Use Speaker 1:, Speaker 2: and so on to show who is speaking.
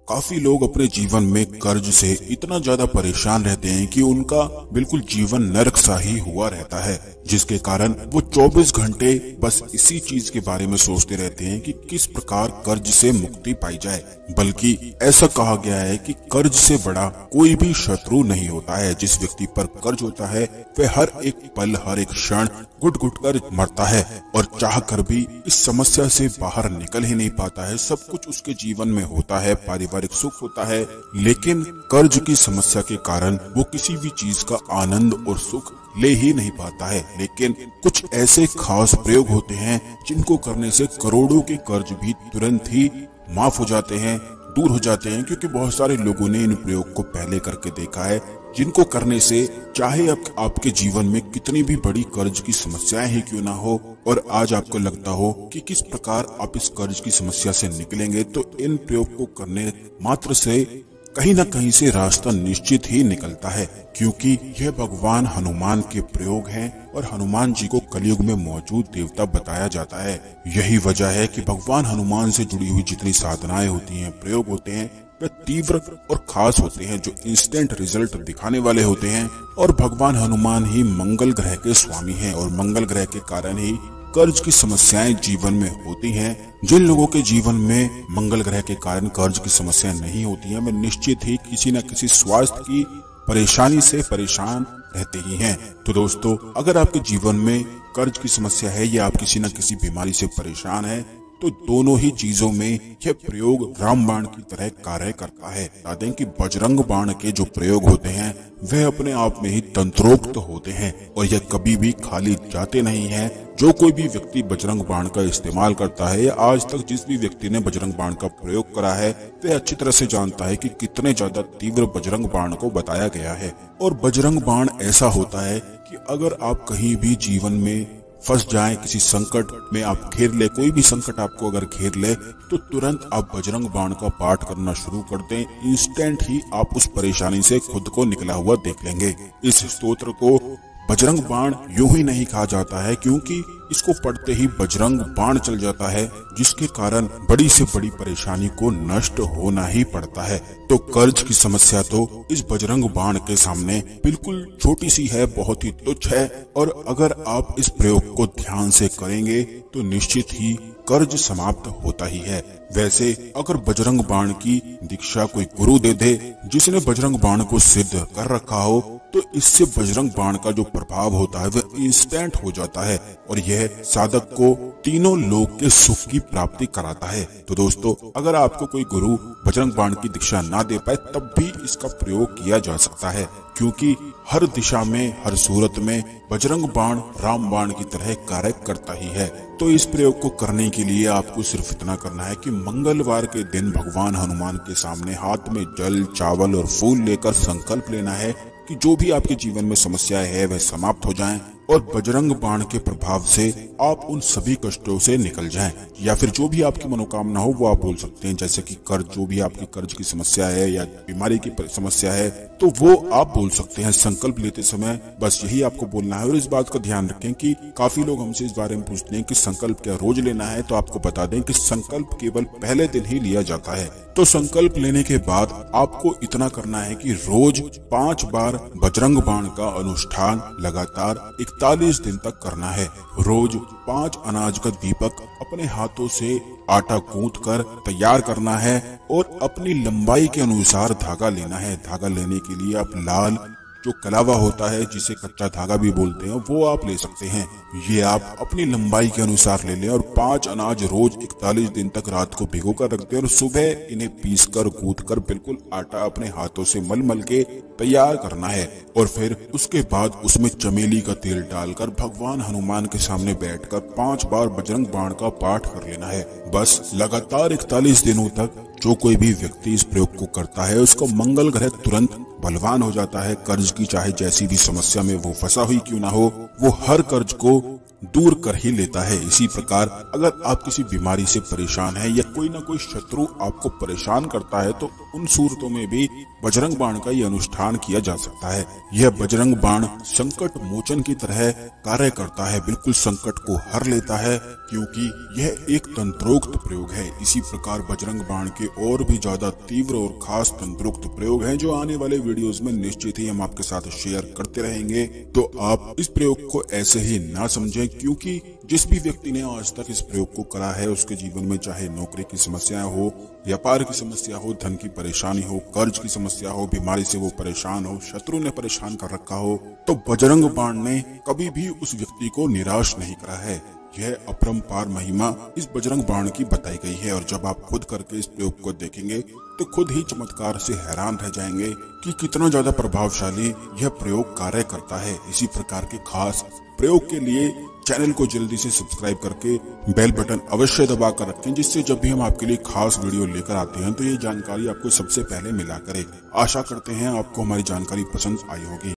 Speaker 1: काफी लोग अपने जीवन में कर्ज से इतना ज्यादा परेशान रहते हैं कि उनका बिल्कुल जीवन नरक सा ही हुआ रहता है, जिसके कारण वो 24 घंटे बस इसी चीज के बारे में सोचते रहते हैं कि किस प्रकार कर्ज से मुक्ति पाई जाए। बल्कि ऐसा कहा गया है कि कर्ज से बड़ा कोई भी शत्रु नहीं होता है। जिस व्यक्ति पर कर्ज होता है वह हर एक पल, हर एक क्षण घुट घुट कर मरता है और चाह कर भी इस समस्या से बाहर निकल ही नहीं पाता है। सब कुछ उसके जीवन में होता है, पारिवारिक सुख होता है, लेकिन कर्ज की समस्या के कारण वो किसी भी चीज का आनंद और सुख ले ही नहीं पाता है। लेकिन कुछ ऐसे खास प्रयोग होते हैं जिनको करने से करोड़ों के कर्ज भी तुरंत ही माफ हो जाते हैं, दूर हो जाते हैं, क्योंकि बहुत सारे लोगों ने इन प्रयोग को पहले करके देखा है, जिनको करने से चाहे आपके जीवन में कितनी भी बड़ी कर्ज की समस्याएं ही क्यों ना हो और आज आपको लगता हो कि किस प्रकार आप इस कर्ज की समस्या से निकलेंगे, तो इन प्रयोग को करने मात्र से कहीं न कहीं से रास्ता निश्चित ही निकलता है, क्योंकि यह भगवान हनुमान के प्रयोग हैं और हनुमान जी को कलयुग में मौजूद देवता बताया जाता है। यही वजह है कि भगवान हनुमान से जुड़ी हुई जितनी साधनाएं होती हैं, प्रयोग होते हैं, वे तीव्र और खास होते हैं, जो इंस्टेंट रिजल्ट दिखाने वाले होते हैं। और भगवान हनुमान ही मंगल ग्रह के स्वामी हैं और मंगल ग्रह के कारण ही कर्ज की समस्याएं जीवन में होती हैं। जिन लोगों के जीवन में मंगल ग्रह के कारण कर्ज की समस्याएं नहीं होती हैं, वे निश्चित ही किसी न किसी स्वास्थ्य की परेशानी से परेशान रहते ही हैं। तो दोस्तों, अगर आपके जीवन में कर्ज की समस्या है या आप किसी न किसी बीमारी से परेशान हैं, तो दोनों ही चीजों में यह प्रयोग रामबाण की तरह कार्य करता है। बता दें कि बजरंग बाण के जो प्रयोग होते हैं वह अपने आप में ही तंत्रोक्त होते हैं और यह कभी भी खाली जाते नहीं हैं। जो कोई भी व्यक्ति बजरंग बाण का इस्तेमाल करता है या आज तक जिस भी व्यक्ति ने बजरंग बाण का प्रयोग करा है, वह अच्छी तरह से जानता है कि कितने ज्यादा तीव्र बजरंग बाण को बताया गया है। और बजरंग बाण ऐसा होता है कि अगर आप कहीं भी जीवन में फंस जाएं, किसी संकट में आप घेर ले, कोई भी संकट आपको अगर घेर ले, तो तुरंत आप बजरंग बाण का पाठ करना शुरू कर दें। इंस्टेंट ही आप उस परेशानी से खुद को निकला हुआ देख लेंगे। इस स्तोत्र को बजरंग बाण यूं ही नहीं कहा जाता है, क्योंकि इसको पढ़ते ही बजरंग बाण चल जाता है, जिसके कारण बड़ी से बड़ी परेशानी को नष्ट होना ही पड़ता है। तो कर्ज की समस्या तो इस बजरंग बाण के सामने बिल्कुल छोटी सी है, बहुत ही तुच्छ है। और अगर आप इस प्रयोग को ध्यान से करेंगे तो निश्चित ही कर्ज समाप्त होता ही है। वैसे अगर बजरंग बाण की दीक्षा कोई गुरु दे दे जिसने बजरंग बाण को सिद्ध कर रखा हो, तो इससे बजरंग बाण का जो प्रभाव होता है वह इंस्टेंट हो जाता है और यह साधक को तीनों लोक के सुख की प्राप्ति कराता है। तो दोस्तों, अगर आपको कोई गुरु बजरंग बाण की दीक्षा ना दे पाए तब भी इसका प्रयोग किया जा सकता है, क्योंकि हर दिशा में, हर सूरत में बजरंग बाण राम बाण की तरह कार्य करता ही है। तो इस प्रयोग को करने के लिए आपको सिर्फ इतना करना है कि मंगलवार के दिन भगवान हनुमान के सामने हाथ में जल, चावल और फूल लेकर संकल्प लेना है कि जो भी आपके जीवन में समस्याएं है वह समाप्त हो जाएं और बजरंग बाण के प्रभाव से आप उन सभी कष्टों से निकल जाएं। या फिर जो भी आपकी मनोकामना हो वो आप बोल सकते हैं, जैसे कि कर्ज, जो भी आपकी कर्ज की समस्या है या बीमारी की समस्या है, तो वो आप बोल सकते हैं संकल्प लेते समय। बस यही आपको बोलना है। और इस बात का ध्यान रखें कि काफी लोग हमसे इस बारे में पूछते हैं कि संकल्प क्या रोज लेना है, तो आपको बता दें कि संकल्प केवल पहले दिन ही लिया जाता है। तो संकल्प लेने के बाद आपको इतना करना है कि रोज 5 बार बजरंग बाण का अनुष्ठान लगातार 41 दिन तक करना है। रोज 5 अनाज का दीपक अपने हाथों से आटा गूंथ कर तैयार करना है और अपनी लंबाई के अनुसार धागा लेना है। धागा लेने के लिए आप लाल जो कलावा होता है, जिसे कच्चा धागा भी बोलते हैं, वो आप ले सकते हैं। ये आप अपनी लंबाई के अनुसार ले लें और 5 अनाज रोज 41 दिन तक रात को भिगो कर रख दें और सुबह इन्हें पीस कर गूंथ कर बिल्कुल आटा अपने हाथों से मल मल के तैयार करना है। और फिर उसके बाद उसमें चमेली का तेल डालकर भगवान हनुमान के सामने बैठकर 5 बार बजरंग बाण का पाठ कर लेना है। बस लगातार 41 दिनों तक जो कोई भी व्यक्ति इस प्रयोग को करता है उसको मंगल ग्रह तुरंत बलवान हो जाता है। कर्ज की चाहे जैसी भी समस्या में वो फंसा हुई क्यों ना हो, वो हर कर्ज को दूर कर ही लेता है। इसी प्रकार अगर आप किसी बीमारी से परेशान हैं या कोई ना कोई शत्रु आपको परेशान करता है तो उन सूरतों में भी बजरंग बाण का यह अनुष्ठान किया जा सकता है। यह बजरंग बाण संकट मोचन की तरह कार्य करता है, बिल्कुल संकट को हर लेता है, क्योंकि यह एक तंत्रोक्त प्रयोग है। इसी प्रकार बजरंग बाण के और भी ज्यादा तीव्र और खास तंत्रोक्त प्रयोग हैं जो आने वाले वीडियोस में निश्चित ही हम आपके साथ शेयर करते रहेंगे। तो आप इस प्रयोग को ऐसे ही ना समझें, क्योंकि जिस भी व्यक्ति ने आज तक इस प्रयोग को करा है उसके जीवन में चाहे नौकरी की समस्याएं हो, व्यापार की समस्या हो, धन की परेशानी हो, कर्ज की समस्या हो, बीमारी से वो परेशान हो, शत्रु ने परेशान कर रखा हो, तो बजरंग बाण ने कभी भी उस व्यक्ति को निराश नहीं करा है। यह अपरंपार महिमा इस बजरंग बाण की बताई गई है और जब आप खुद करके इस प्रयोग को देखेंगे तो खुद ही चमत्कार से हैरान रह जाएंगे कि कितना ज्यादा प्रभावशाली यह प्रयोग कार्य करता है। इसी प्रकार के खास प्रयोग के लिए चैनल को जल्दी से सब्सक्राइब करके बेल बटन अवश्य दबा कर रखें, जिससे जब भी हम आपके लिए खास वीडियो लेकर आते हैं तो ये जानकारी आपको सबसे पहले मिला करे। आशा करते हैं आपको हमारी जानकारी पसंद आई होगी।